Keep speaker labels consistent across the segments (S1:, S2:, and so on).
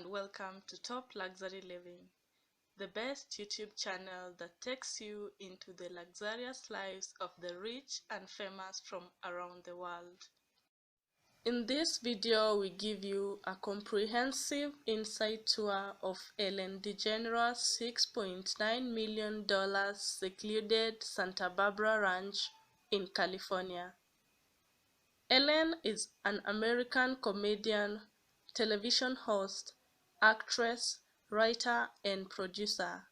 S1: welcome to Top Luxury Living, the best YouTube channel that takes you into the luxurious lives of the rich and famous from around the world. In this video, we give you a comprehensive inside tour of Ellen DeGeneres' $6.9 million secluded Santa Barbara Ranch in California. Ellen is an American comedian, television host, actress, writer, and producer.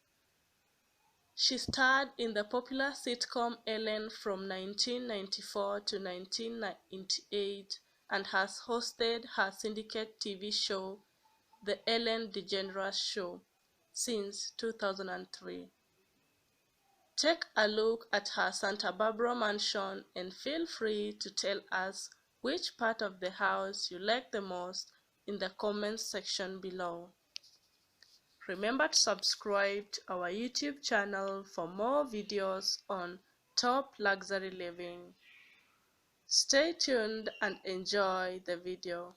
S1: She starred in the popular sitcom Ellen from 1994 to 1998 and has hosted her syndicate TV show, The Ellen DeGeneres Show, since 2003. Take a look at her Santa Barbara mansion and feel free to tell us which part of the house you like the most in the comments section below. Remember to subscribe to our YouTube channel for more videos on Top Luxury Living. Stay tuned and enjoy the video.